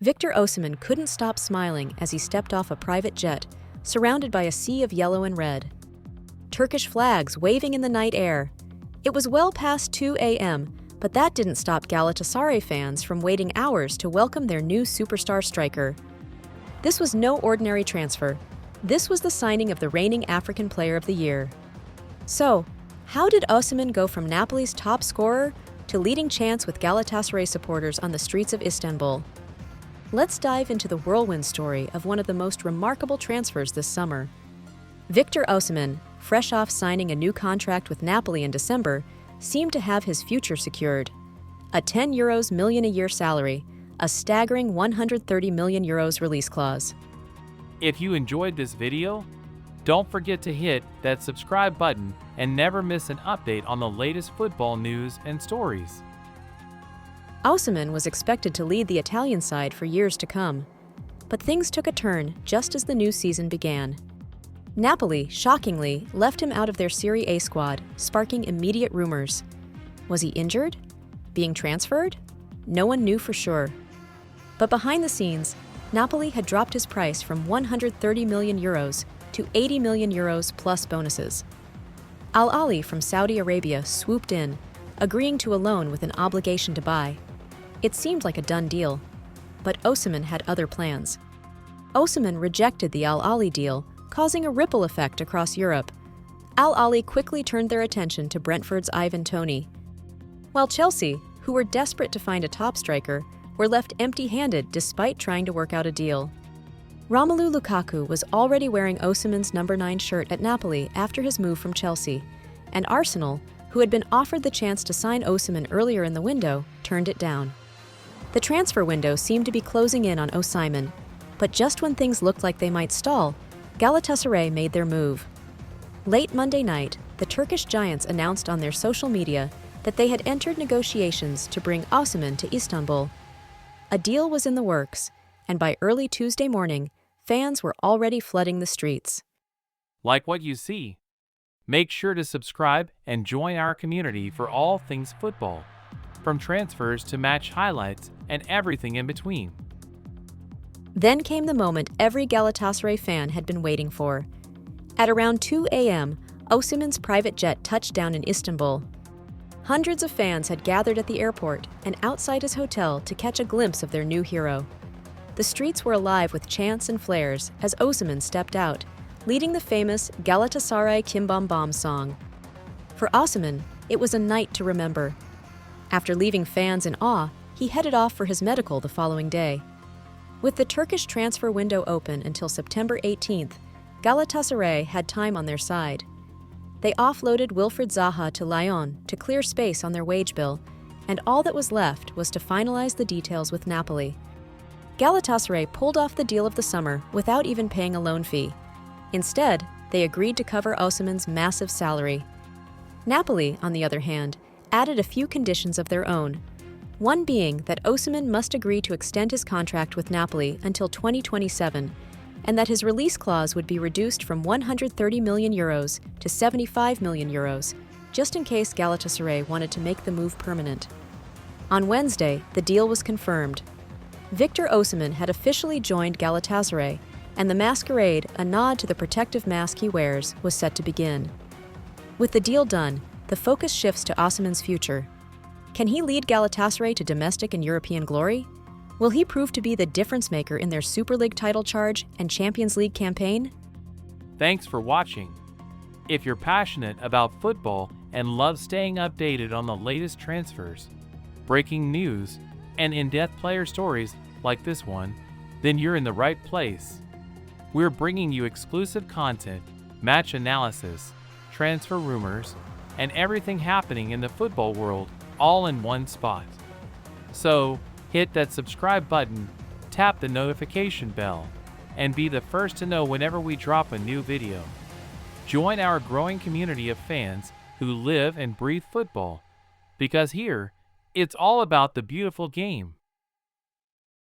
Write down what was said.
Victor Osimhen couldn't stop smiling as he stepped off a private jet, surrounded by a sea of yellow and red. Turkish flags waving in the night air. It was well past 2 a.m., but that didn't stop Galatasaray fans from waiting hours to welcome their new superstar striker. This was no ordinary transfer. This was the signing of the reigning African Player of the Year. So, how did Osimhen go from Napoli's top scorer to leading chants with Galatasaray supporters on the streets of Istanbul? Let's dive into the whirlwind story of one of the most remarkable transfers this summer. Victor Osimhen, fresh off signing a new contract with Napoli in December, seemed to have his future secured. A €10 million a year salary, a staggering €130 million release clause. If you enjoyed this video, don't forget to hit that subscribe button and never miss an update on the latest football news and stories. Osimhen was expected to lead the Italian side for years to come, but things took a turn just as the new season began. Napoli, shockingly, left him out of their Serie A squad, sparking immediate rumors. Was he injured? Being transferred? No one knew for sure. But behind the scenes, Napoli had dropped his price from €130 million to €80 million plus bonuses. Al-Ahli from Saudi Arabia swooped in, agreeing to a loan with an obligation to buy. It seemed like a done deal, but Osimhen had other plans. Osimhen rejected the Al-Ahli deal, causing a ripple effect across Europe. Al-Ahli quickly turned their attention to Brentford's Ivan Toney, while Chelsea, who were desperate to find a top striker, were left empty-handed despite trying to work out a deal. Romelu Lukaku was already wearing Osimhen's number 9 shirt at Napoli after his move from Chelsea, and Arsenal, who had been offered the chance to sign Osimhen earlier in the window, turned it down. The transfer window seemed to be closing in on Osimhen, but just when things looked like they might stall, Galatasaray made their move. Late Monday night, the Turkish giants announced on their social media that they had entered negotiations to bring Osimhen to Istanbul. A deal was in the works, and by early Tuesday morning, fans were already flooding the streets. Like what you see? Make sure to subscribe and join our community for all things football, from transfers to match highlights and everything in between. Then came the moment every Galatasaray fan had been waiting for. At around 2 a.m., Osimhen's private jet touched down in Istanbul. Hundreds of fans had gathered at the airport and outside his hotel to catch a glimpse of their new hero. The streets were alive with chants and flares as Osimhen stepped out, leading the famous Galatasaray Kim Bam Bam song. For Osimhen, it was a night to remember. After leaving fans in awe, he headed off for his medical the following day. With the Turkish transfer window open until September 18th, Galatasaray had time on their side. They offloaded Wilfried Zaha to Lyon to clear space on their wage bill, and all that was left was to finalize the details with Napoli. Galatasaray pulled off the deal of the summer without even paying a loan fee. Instead, they agreed to cover Osimhen's massive salary. Napoli, on the other hand, added a few conditions of their own, one being that Osimhen must agree to extend his contract with Napoli until 2027, and that his release clause would be reduced from €130 million to €75 million, just in case Galatasaray wanted to make the move permanent. On Wednesday, the deal was confirmed. Victor Osimhen had officially joined Galatasaray, and the masquerade, a nod to the protective mask he wears, was set to begin. With the deal done, the focus shifts to Osimhen's future. Can he lead Galatasaray to domestic and European glory? Will he prove to be the difference-maker in their Super League title charge and Champions League campaign? Thanks for watching. If you're passionate about football and love staying updated on the latest transfers, breaking news, and in-depth player stories like this one, then you're in the right place. We're bringing you exclusive content, match analysis, transfer rumors, and everything happening in the football world all in one spot. So, hit that subscribe button, tap the notification bell, and be the first to know whenever we drop a new video. Join our growing community of fans who live and breathe football, because here, it's all about the beautiful game.